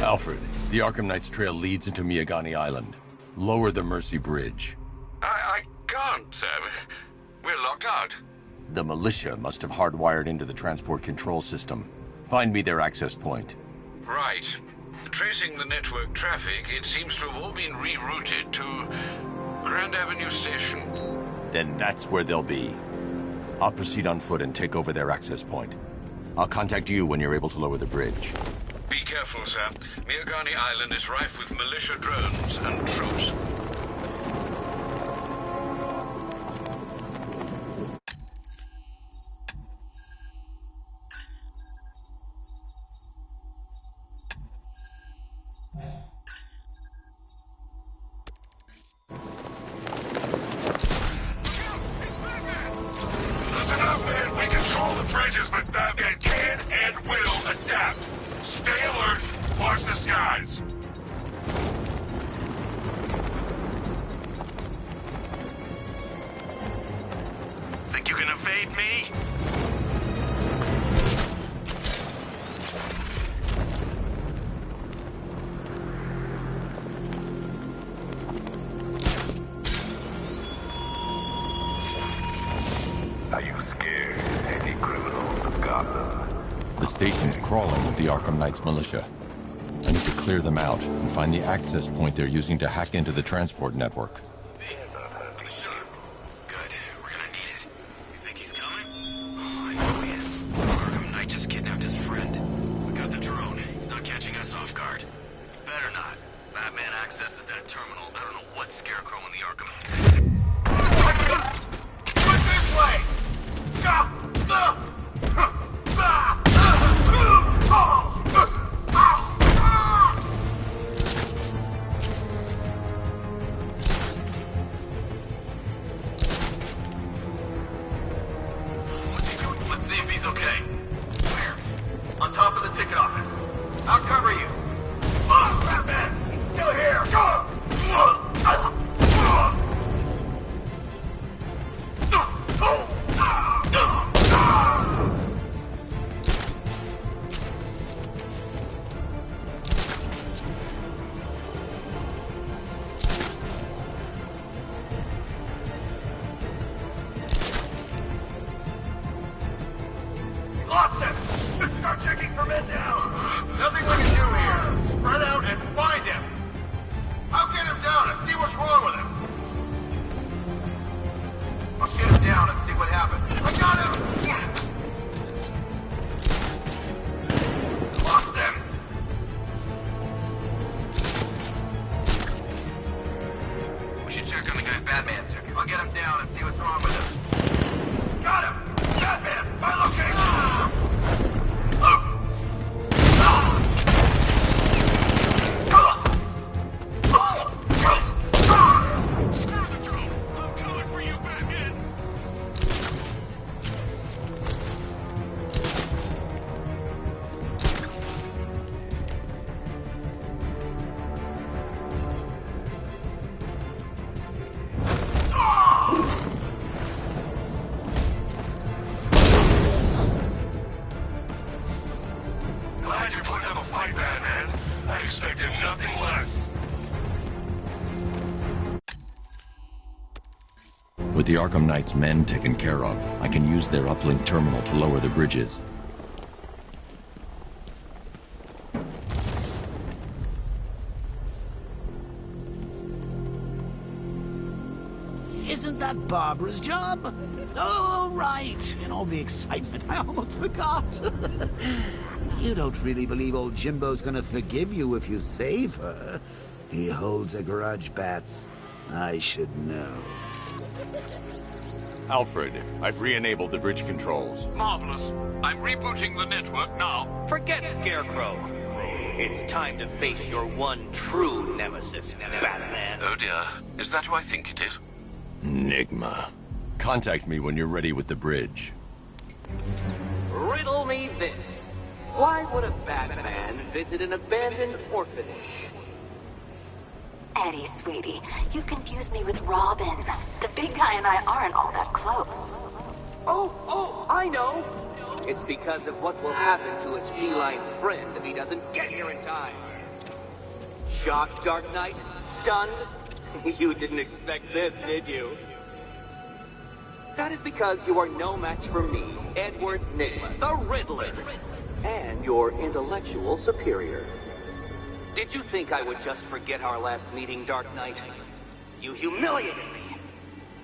Alfred, the Arkham Knight's trail leads into Miyagani Island. Lower the Mercy Bridge. I can't, sir. We're locked out. The militia must have hardwired into the transport control system. Find me their access point. Right. Tracing the network traffic, it seems to have all been rerouted to Grand Avenue Station. Then that's where they'll be. I'll proceed on foot and take over their access point. I'll contact you when you're able to lower the bridge. Be careful, sir. Miyagani Island is rife with militia drones and troops. Listen up, man. We control the bridges, but Batman can and will adapt. Stay alert. Watch the skies. Think you can evade me? Are you scared, any criminals of Gotham? The station's crawling with the Arkham Knight's militia. I need to clear them out and find the access point they're using to hack into the transport network. Good. We're gonna need it. You think he's coming? Oh, I know he is. Arkham Knight just kidnapped his friend. We got the drone. He's not catching us off guard. Better not. Batman accesses that terminal. I don't know what Scarecrow in the Arkham. Put this way! What's he doing? Let's see if he's okay. Where? On top of the ticket office. I'll cover you. Batman! He's still here! Lost him! Start checking for men down! Nothing we can do here. Spread out and find him! I'll get him down and see what's wrong with him! I'll shoot him down and see what happens. I got him! Lost him! We should check on the guy Batman took. I'll get him down and see what's wrong with him. Got him! Batman! My location! Screw the drone! I'm coming for you, Batman! Glad you're putting up a fight, Batman. I expected nothing less. With the Arkham Knight's men taken care of, I can use their uplink terminal to lower the bridges. Isn't that Barbara's job? Oh, right. In all the excitement, I almost forgot. You don't really believe old Jimbo's gonna forgive you if you save her. He holds a grudge, Bats. I should know. Alfred, I've re-enabled the bridge controls. Marvelous. I'm rebooting the network now. Forget Scarecrow. It's time to face your one true nemesis, Batman. Oh dear. Is that who I think it is? Enigma. Contact me when you're ready with the bridge. Riddle me this. Why would a Batman visit an abandoned orphanage? Eddie, sweetie, you confused me with Robin. The big guy and I aren't all that close. Oh, I know. It's because of what will happen to his feline friend if he doesn't get here in time. Shocked, Dark Knight? Stunned? You didn't expect this, did you? That is because you are no match for me, Edward Nygma, the Riddler, and your intellectual superior. Did you think I would just forget our last meeting, Dark Knight? You humiliated me.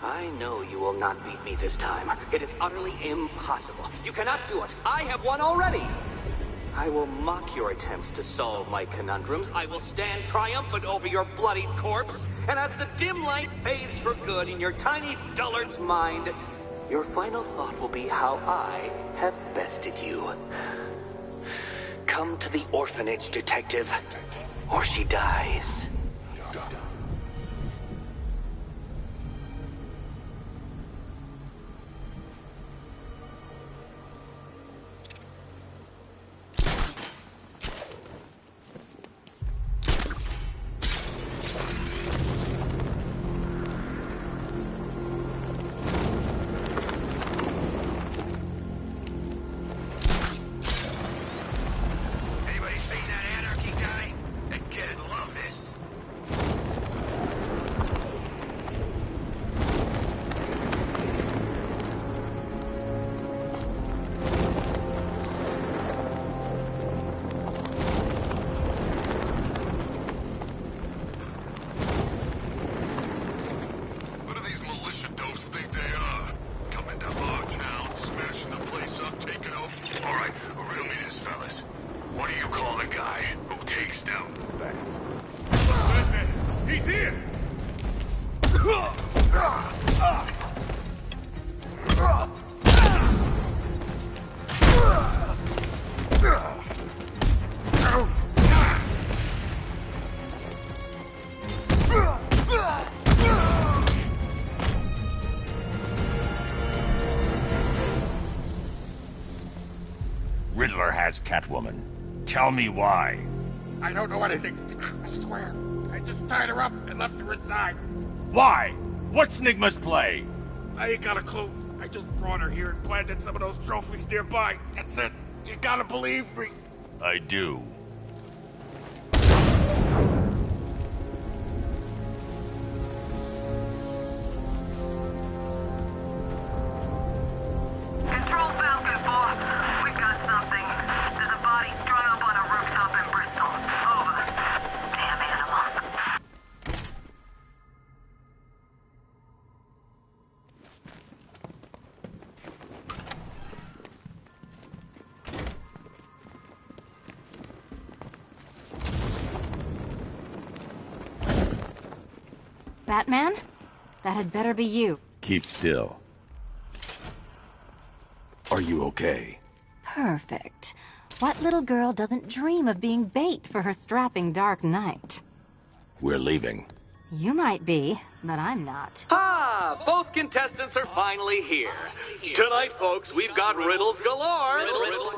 I know you will not beat me this time. It is utterly impossible. You cannot do it. I have won already. I will mock your attempts to solve my conundrums. I will stand triumphant over your bloodied corpse. And as the dim light fades for good in your tiny dullard's mind, your final thought will be how I have bested you. Come to the orphanage, detective, or she dies. Riddler has Catwoman. Tell me why. I don't know anything. I swear. I just tied her up and left her inside. Why? What's Nygma's play? I ain't got a clue. I just brought her here and planted some of those trophies nearby. That's it. You gotta believe me. I do. Control Falcon 4. We've got something. There's a body strung up on a rooftop in Bristol. Over. Damn animal. Batman? That had better be you. Keep still. Are you okay? Perfect. What little girl doesn't dream of being bait for her strapping Dark Knight? We're leaving. You might be, but I'm not. Ah, both contestants are finally here. Tonight, folks, we've got riddles galore.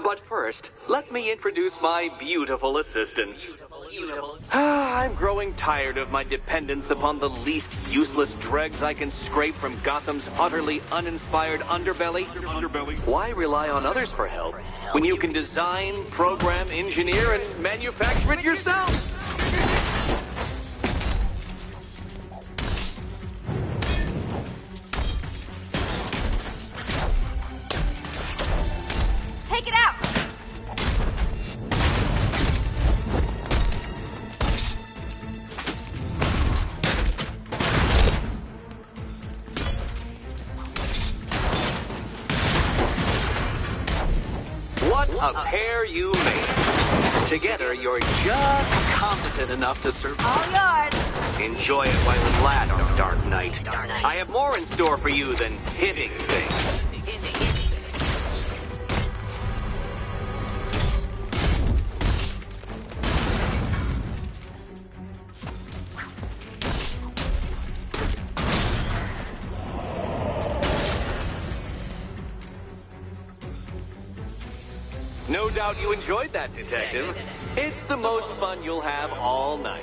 But first, let me introduce my beautiful assistants. I'm growing tired of my dependence upon the least useless dregs I can scrape from Gotham's utterly uninspired underbelly. Why rely on others for help when you can design, program, engineer, and manufacture it yourself? Take it out! What a pair you made. Together, you're just competent enough to survive. All yours! Enjoy it while it's last, Dark Knight. I have more in store for you than hitting things. No doubt you enjoyed that, Detective. It's the most fun you'll have all night.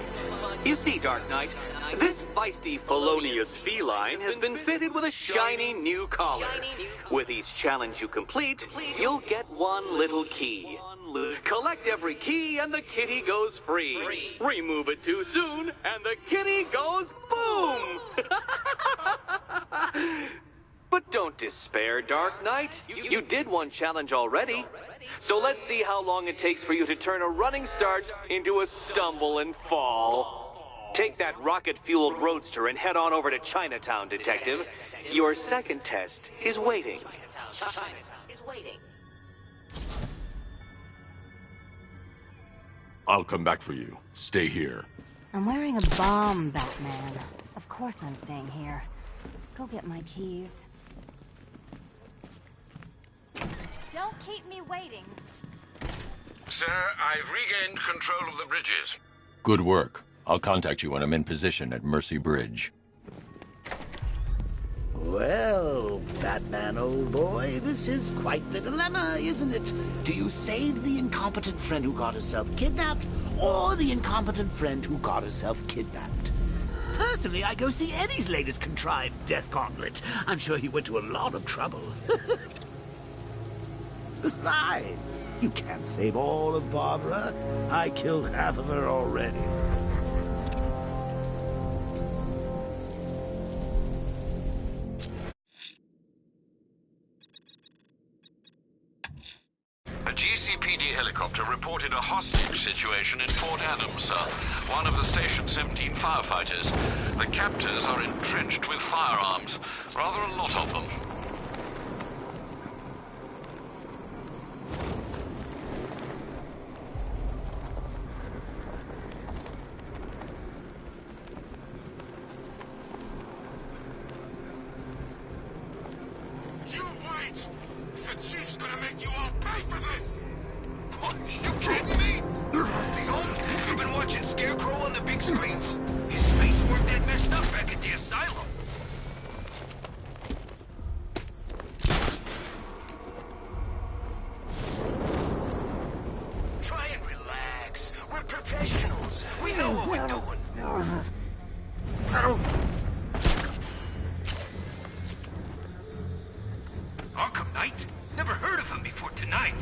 You see, Dark Knight, this feisty, felonious feline has been fitted with a shiny new collar. With each challenge you complete, you'll get one little key. Collect every key and the kitty goes free. Remove it too soon and the kitty goes boom! But don't despair, Dark Knight. You did one challenge already. So let's see how long it takes for you to turn a running start into a stumble and fall. Take that rocket-fueled roadster and head on over to Chinatown, Detective. Your second test is waiting. Chinatown is waiting. I'll come back for you. Stay here. I'm wearing a bomb, Batman. Of course I'm staying here. Go get my keys. Don't keep me waiting. Sir, I've regained control of the bridges. Good work. I'll contact you when I'm in position at Mercy Bridge. Well, Batman, old boy, this is quite the dilemma, isn't it? Do you save the incompetent friend who got herself kidnapped, or the incompetent friend who got herself kidnapped? Personally, I go see Eddie's latest contrived death gauntlet. I'm sure he went to a lot of trouble. Besides, you can't save all of Barbara. I killed half of her already. A GCPD helicopter reported a hostage situation in Fort Adams, sir. One of the station's 17 firefighters. The captors are entrenched with firearms. Rather a lot of them. You wait! The chief's gonna make you all pay for this! What? You kidding me? The old... You've been watching Scarecrow on the big screens? His face weren't that messed up back at the asylum. Try and relax. We're professionals. We know what we're doing. Arkham Knight? Never heard of him before tonight.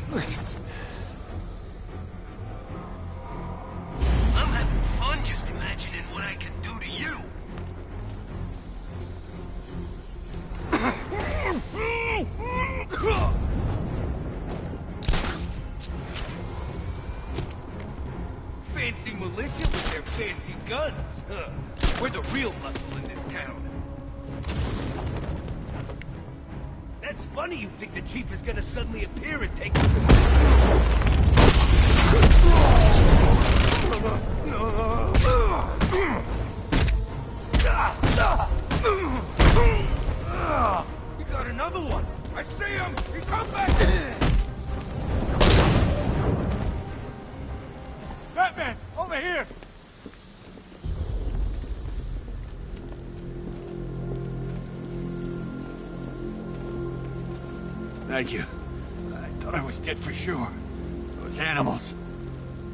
I'm having fun just imagining what I can do to you. Fancy militia with their fancy guns. We're the real muscle in this town. That's funny you think the chief is gonna suddenly appear and take... You got another one! I see him! He's coming! Batman! Over here! Thank you. I thought I was dead for sure. Those animals.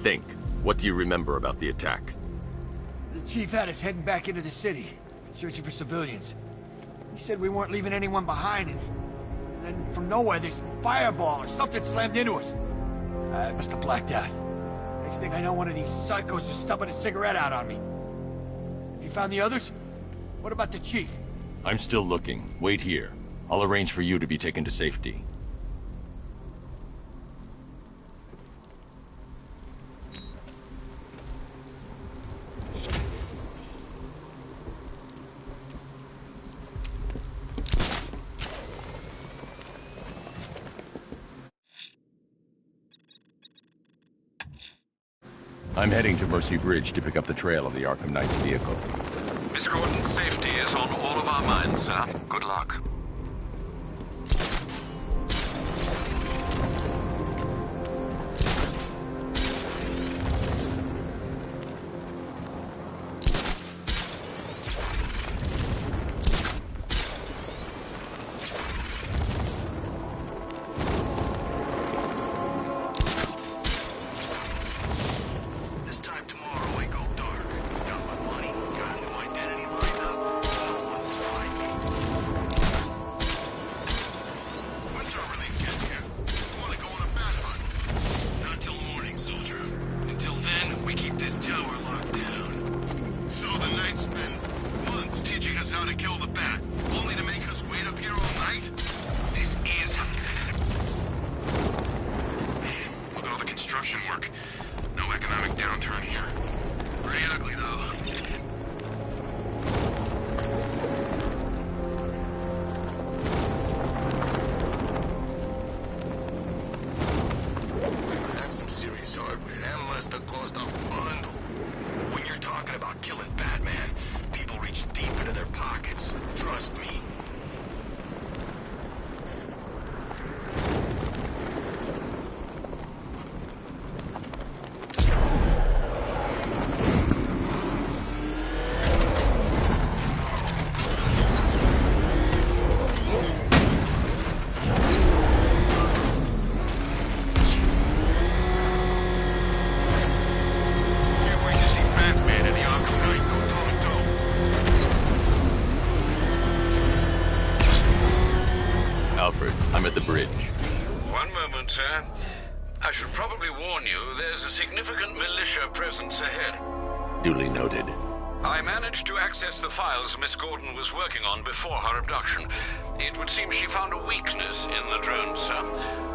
Think. What do you remember about the attack? The chief had us heading back into the city, searching for civilians. He said we weren't leaving anyone behind, and then from nowhere this fireball or something slammed into us. I must have blacked out. Next thing I know, one of these psychos is stubbing a cigarette out on me. Have you found the others? What about the chief? I'm still looking. Wait here. I'll arrange for you to be taken to safety. I'm heading to Mercy Bridge to pick up the trail of the Arkham Knight's vehicle. Miss Gordon's safety is on all of our minds, sir. Good luck. This time tomorrow I go dark. Got my money, got a new identity lined up. No one will find me. moment, sir. I should probably warn you, there's a significant militia presence ahead. Duly noted. I managed to access the files Miss Gordon was working on before her abduction. It would seem she found a weakness in the drones, sir.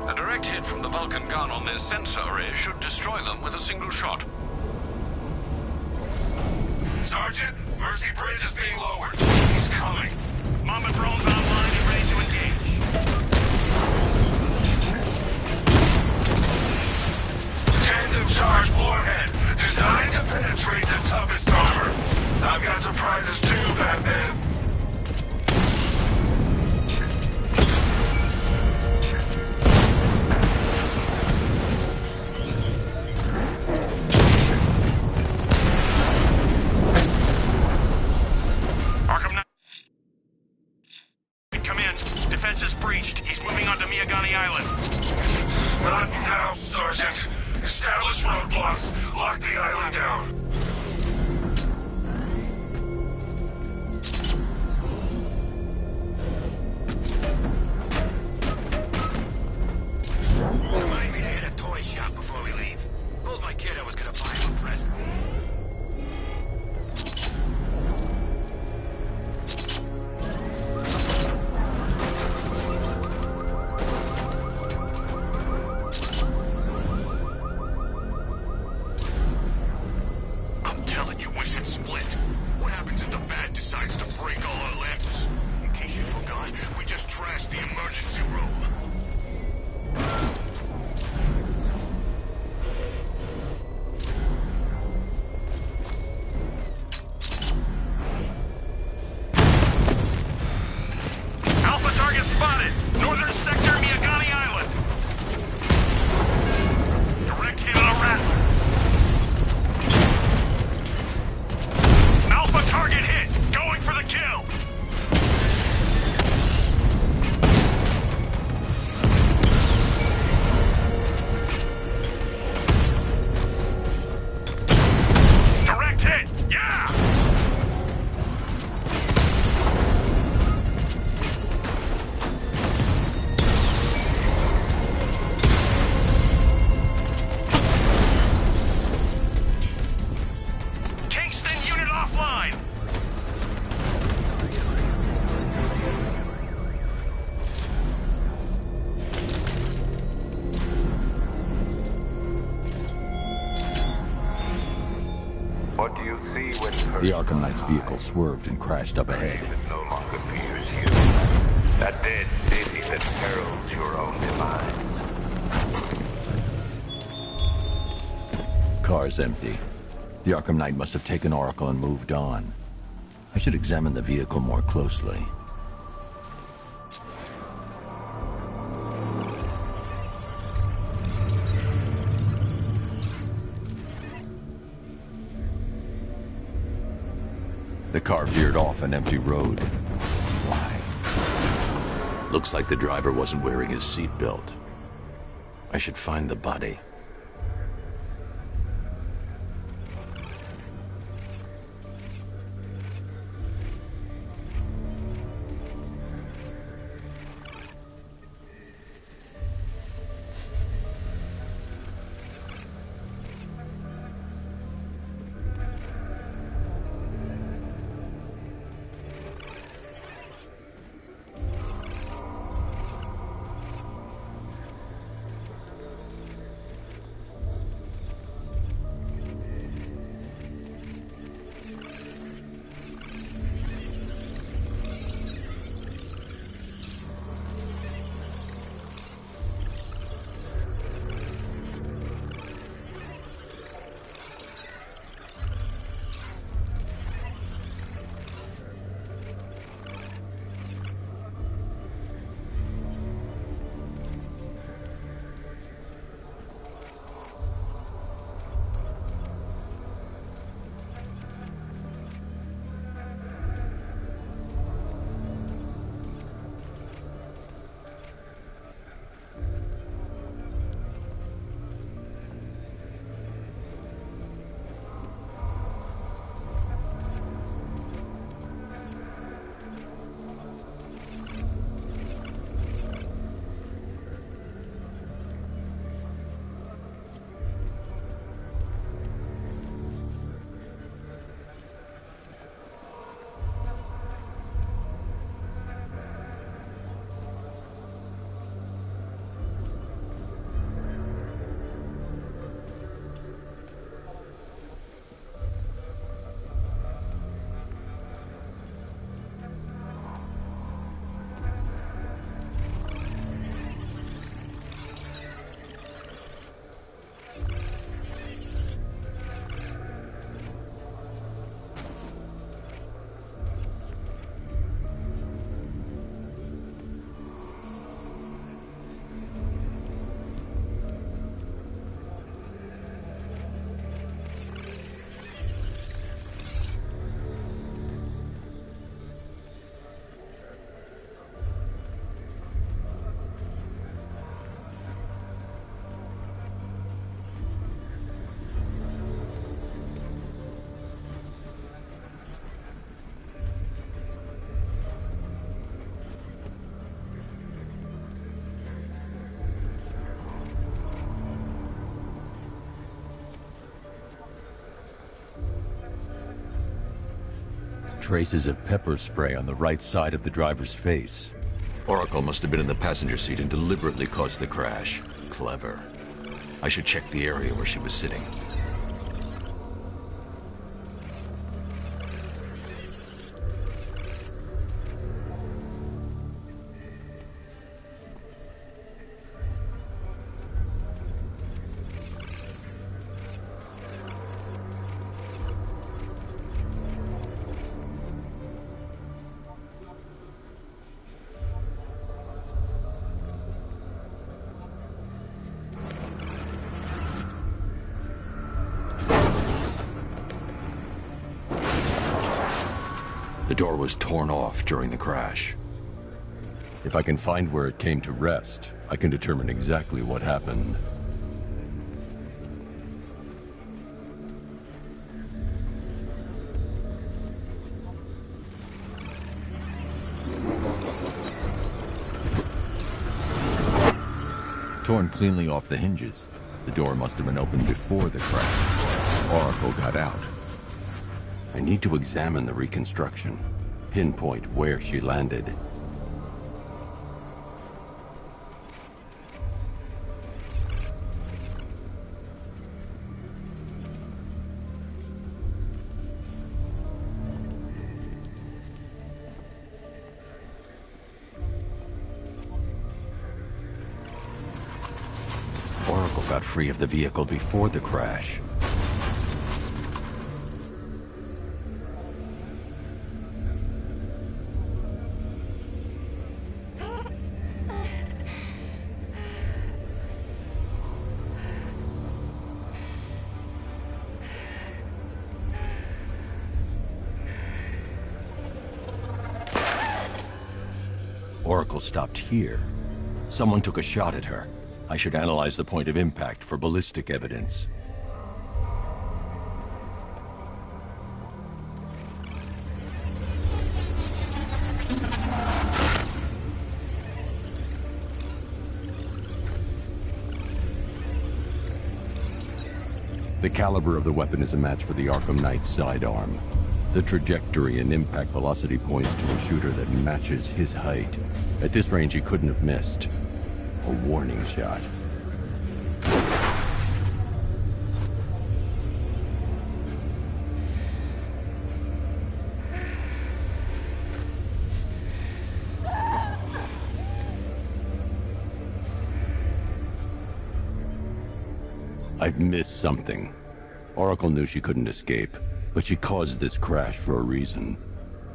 A direct hit from the Vulcan gun on their sensor array should destroy them with a single shot. Sergeant, Mercy Bridge is being lowered. He's coming. Mama drones online and ready to engage. Tandem charge warhead, designed to penetrate the toughest armor. I've got surprises too, Batman. Arkham Knight. Come in. Defense is breached. He's moving onto Miyagani Island. Not now, Sergeant. Establish roadblocks. Lock the island down. Remind me to hit a toy shop before we leave. Told my kid I was gonna buy him a present. I'm telling you, we should split. What happens if the Bat decides to break all our limbs? In case you forgot, we just trashed the emergency room. Alpha target spotted. Northern sector, Miyagani Island. Direct hit on a rat. Alpha target hit. Going for the kill. Direct hit. Yeah. Kingston unit offline. What do you see when The Arkham Knight's vehicle swerved and crashed up ahead. it no longer fears you? That dead city that heralds your own demise. Car's empty. The Arkham Knight must have taken Oracle and moved on. I should examine the vehicle more closely. The car veered off an empty road. Why? Looks like the driver wasn't wearing his seatbelt. I should find the body. traces of pepper spray on the right side of the driver's face. Oracle must have been in the passenger seat and deliberately caused the crash. Clever. I should check the area where she was sitting. The door was torn off during the crash. If I can find where it came to rest, I can determine exactly what happened. Torn cleanly off the hinges. The door must have been opened before the crash. Oracle got out. I need to examine the reconstruction, pinpoint where she landed. Oracle got free of the vehicle before the crash. Oracle stopped here. Someone took a shot at her. I should analyze the point of impact for ballistic evidence. The caliber of the weapon is a match for the Arkham Knight's sidearm. The trajectory and impact velocity points to a shooter that matches his height. At this range, he couldn't have missed. A warning shot. I've missed something. Oracle knew she couldn't escape, but she caused this crash for a reason.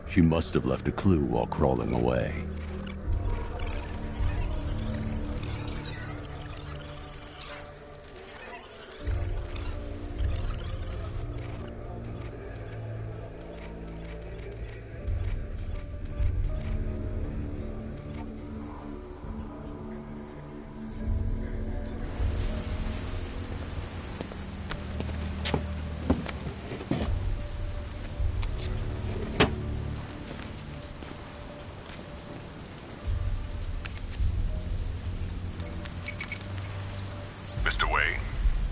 She must have left a clue while crawling away.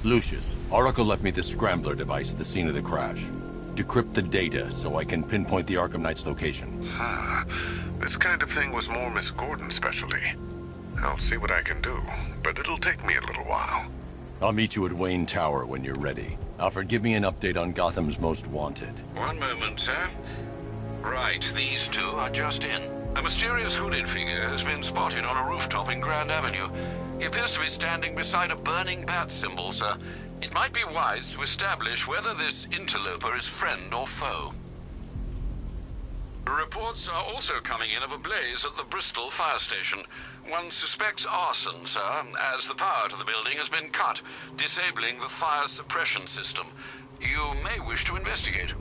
Lucius, Oracle left me the scrambler device at the scene of the crash. Decrypt the data so I can pinpoint the Arkham Knight's location. This kind of thing was more Miss Gordon's specialty. I'll see what I can do, but it'll take me a little while. I'll meet you at Wayne Tower when you're ready. Alfred, give me an update on Gotham's Most Wanted. One moment, sir. Right, these two are just in. A mysterious hooded figure has been spotted on a rooftop in Grand Avenue. He appears to be standing beside a burning bat symbol, sir. It might be wise to establish whether this interloper is friend or foe. Reports are also coming in of a blaze at the Bristol fire station. One suspects arson, sir, as the power to the building has been cut, disabling the fire suppression system. You may wish to investigate.